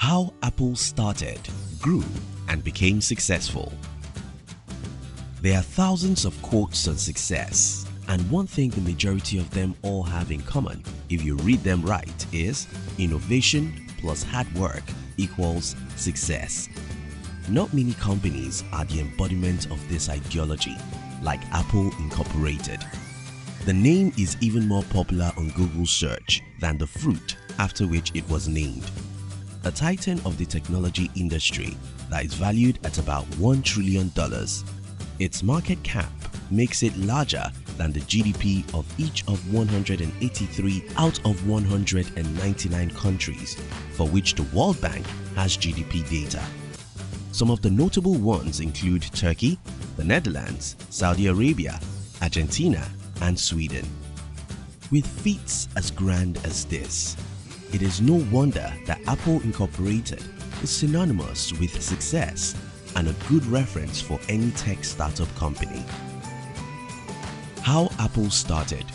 How Apple started, grew, and became successful. There are thousands of quotes on success, and one thing the majority of them all have in common, if you read them right, is innovation plus hard work equals success. Not many companies are the embodiment of this ideology, like Apple Incorporated. The name is even more popular on Google search than the fruit after which it was named. A titan of the technology industry that is valued at about $1 trillion. Its market cap makes it larger than the GDP of each of 183 out of 199 countries for which the World Bank has GDP data. Some of the notable ones include Turkey, the Netherlands, Saudi Arabia, Argentina, and Sweden. With feats as grand as this, it is no wonder that Apple Incorporated is synonymous with success and a good reference for any tech startup company. How Apple started.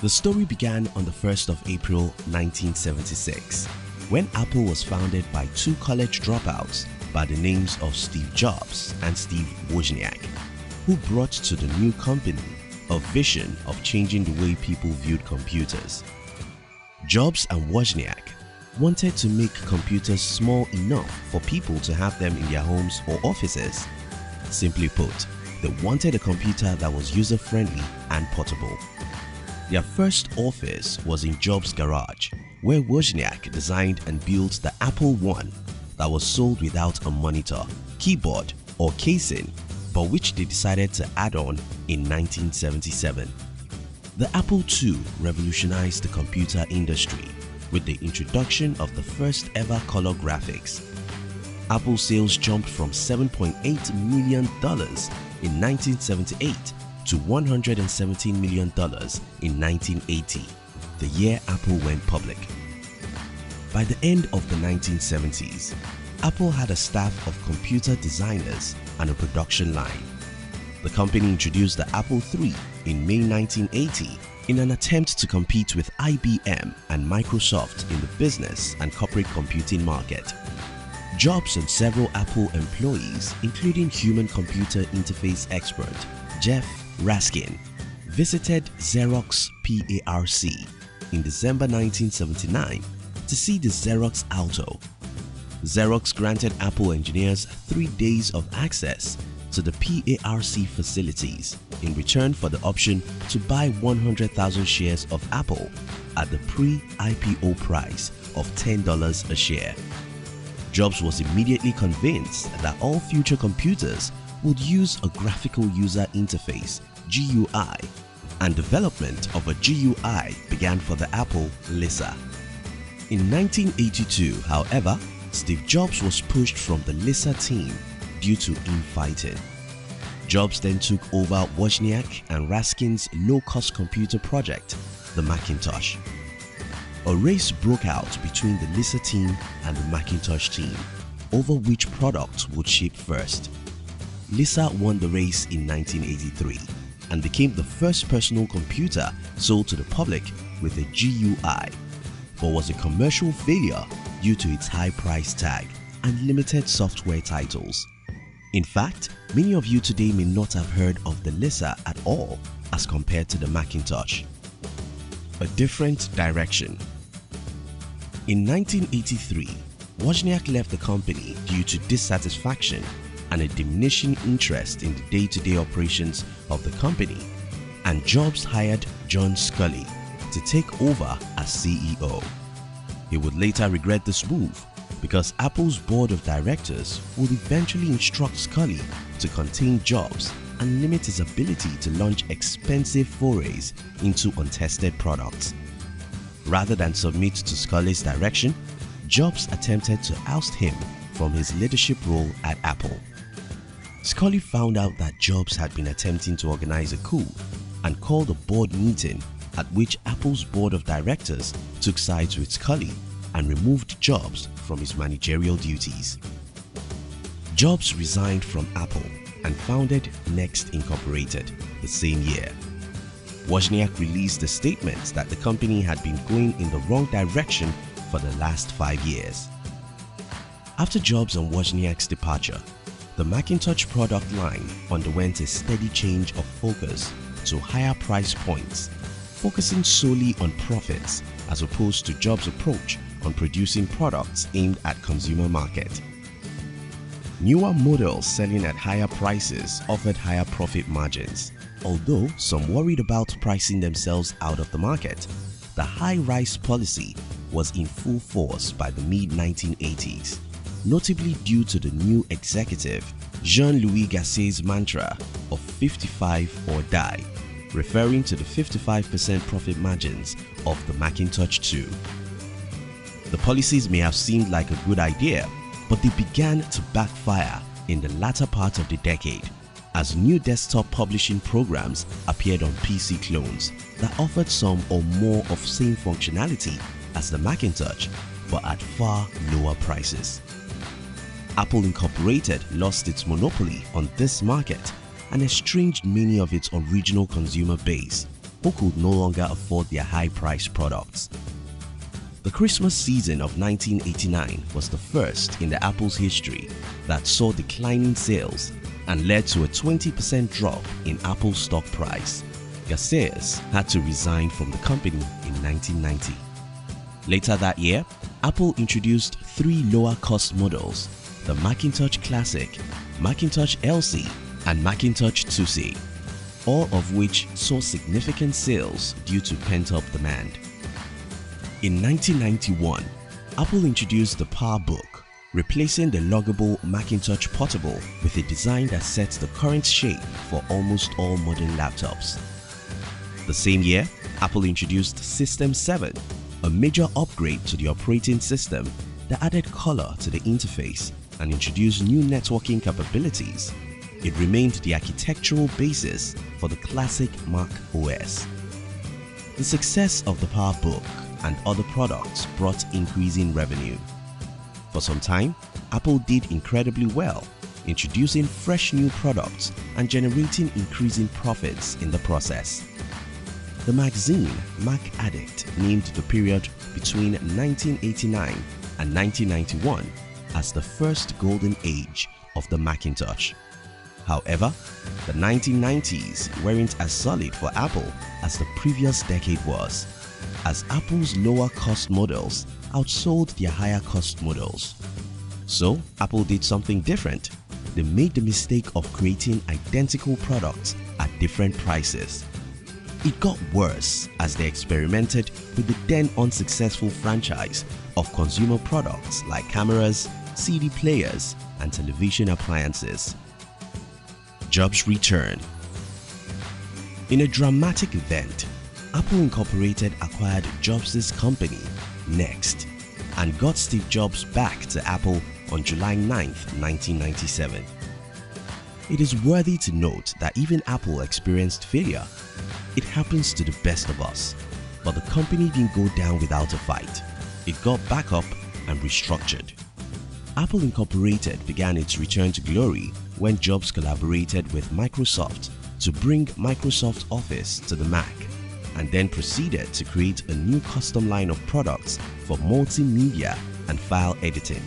The story began on the 1st of April 1976 when Apple was founded by two college dropouts by the names of Steve Jobs and Steve Wozniak, who brought to the new company a vision of changing the way people viewed computers. Jobs and Wozniak wanted to make computers small enough for people to have them in their homes or offices. Simply put, they wanted a computer that was user-friendly and portable. Their first office was in Jobs' garage, where Wozniak designed and built the Apple I that was sold without a monitor, keyboard, or casing, but which they decided to add on in 1977. The Apple II revolutionized the computer industry with the introduction of the first ever color graphics. Apple sales jumped from $7.8 million in 1978 to $117 million in 1980, the year Apple went public. By the end of the 1970s, Apple had a staff of computer designers and a production line. The company introduced the Apple III in May 1980 in an attempt to compete with IBM and Microsoft in the business and corporate computing market. Jobs and several Apple employees, including human-computer interface expert Jeff Raskin, visited Xerox PARC in December 1979 to see the Xerox Alto. Xerox granted Apple engineers 3 days of access to the PARC facilities in return for the option to buy 100,000 shares of Apple at the pre-IPO price of $10 a share. Jobs was immediately convinced that all future computers would use a graphical user interface (GUI), and development of a GUI began for the Apple Lisa. In 1982, however, Steve Jobs was pushed from the Lisa team due to infighting. Jobs then took over Wozniak and Raskin's low-cost computer project, the Macintosh. A race broke out between the Lisa team and the Macintosh team over which product would ship first. Lisa won the race in 1983 and became the first personal computer sold to the public with a GUI, but was a commercial failure due to its high price tag and limited software titles. In fact, many of you today may not have heard of the Lisa at all as compared to the Macintosh. A different direction. In 1983, Wozniak left the company due to dissatisfaction and a diminishing interest in the day-to-day operations of the company, and Jobs hired John Sculley to take over as CEO. He would later regret this move because Apple's board of directors would eventually instruct Sculley to contain Jobs and limit his ability to launch expensive forays into untested products. Rather than submit to Sculley's direction, Jobs attempted to oust him from his leadership role at Apple. Sculley found out that Jobs had been attempting to organize a coup and called a board meeting at which Apple's board of directors took sides with Sculley and removed Jobs from his managerial duties. Jobs resigned from Apple and founded Next Incorporated the same year. Wozniak released a statement that the company had been going in the wrong direction for the last 5 years. After Jobs and Wozniak's departure, the Macintosh product line underwent a steady change of focus to higher price points, focusing solely on profits as opposed to Jobs' approach on producing products aimed at consumer market. Newer models selling at higher prices offered higher profit margins, although some worried about pricing themselves out of the market. The high-rise policy was in full force by the mid-1980s, notably due to the new executive Jean-Louis Gasset's mantra of 55 or die, referring to the 55% profit margins of the Macintosh 2. The policies may have seemed like a good idea, but they began to backfire in the latter part of the decade as new desktop publishing programs appeared on PC clones that offered some or more of same functionality as the Macintosh, but at far lower prices. Apple Incorporated lost its monopoly on this market and estranged many of its original consumer base who could no longer afford their high-priced products. The Christmas season of 1989 was the first in the Apple's history that saw declining sales and led to a 20% drop in Apple's stock price. Gasset had to resign from the company in 1990. Later that year, Apple introduced three lower-cost models: the Macintosh Classic, Macintosh LC, and Macintosh 2C, all of which saw significant sales due to pent-up demand. In 1991, Apple introduced the PowerBook, replacing the luggable Macintosh Portable with a design that sets the current shape for almost all modern laptops. The same year, Apple introduced System 7, a major upgrade to the operating system that added color to the interface and introduced new networking capabilities. It remained the architectural basis for the classic Mac OS. The success of the PowerBook and other products brought increasing revenue. For some time, Apple did incredibly well, introducing fresh new products and generating increasing profits in the process. The magazine Mac Addict named the period between 1989 and 1991 as the first golden age of the Macintosh. However, the 1990s weren't as solid for Apple as the previous decade was, as Apple's lower-cost models outsold their higher-cost models. So, Apple did something different. They made the mistake of creating identical products at different prices. It got worse as they experimented with the then unsuccessful franchise of consumer products like cameras, CD players, and television appliances. Jobs' return. In a dramatic event, Apple Incorporated acquired Jobs' company, Next, and got Steve Jobs back to Apple on July 9, 1997. It is worthy to note that even Apple experienced failure. It happens to the best of us, but the company didn't go down without a fight. It got back up and restructured. Apple Incorporated began its return to glory when Jobs collaborated with Microsoft to bring Microsoft Office to the Mac, and then proceeded to create a new custom line of products for multimedia and file editing.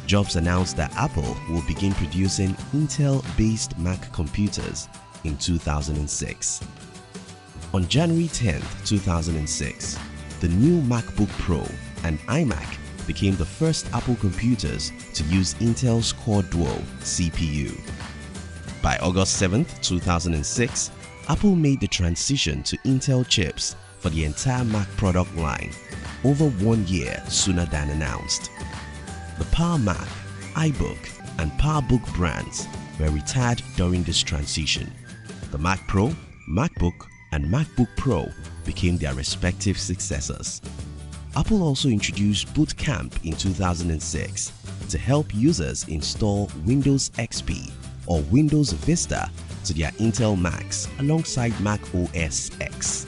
Jobs announced that Apple will begin producing Intel-based Mac computers in 2006. On January 10, 2006, the new MacBook Pro and iMac became the first Apple computers to use Intel's Core Duo CPU. By August 7, 2006, Apple made the transition to Intel chips for the entire Mac product line over 1 year sooner than announced. The Power Mac, iBook, and PowerBook brands were retired during this transition. The Mac Pro, MacBook, and MacBook Pro became their respective successors. Apple also introduced Boot Camp in 2006 to help users install Windows XP or Windows Vista to their Intel Macs alongside Mac OS X.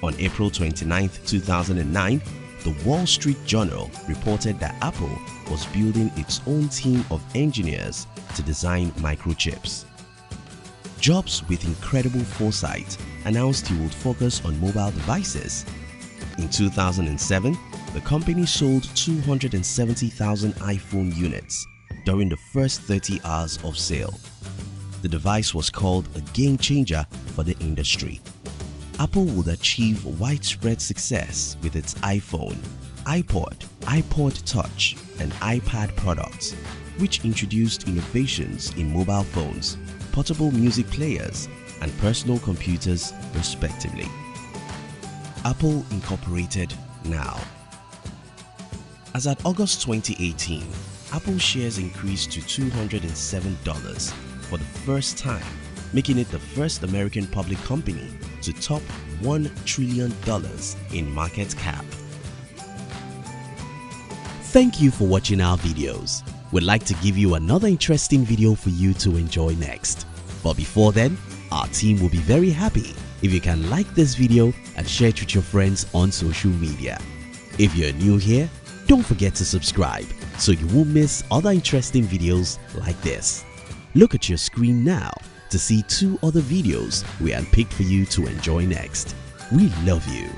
On April 29, 2009, the Wall Street Journal reported that Apple was building its own team of engineers to design microchips. Jobs, with incredible foresight, announced he would focus on mobile devices. In 2007, the company sold 270,000 iPhone units during the first 30 hours of sale. The device was called a game changer for the industry. Apple would achieve widespread success with its iPhone, iPod, iPod Touch, and iPad products, which introduced innovations in mobile phones, portable music players, and personal computers respectively. Apple Incorporated now. As at August 2018, Apple shares increased to $207 for the first time, making it the first American public company to top $1 trillion in market cap. Thank you for watching our videos. We'd like to give you another interesting video for you to enjoy next. But before then, our team will be very happy if you can like this video and share it with your friends on social media. If you're new here, don't forget to subscribe so you won't miss other interesting videos like this. Look at your screen now to see 2 other videos we handpicked for you to enjoy next. We love you.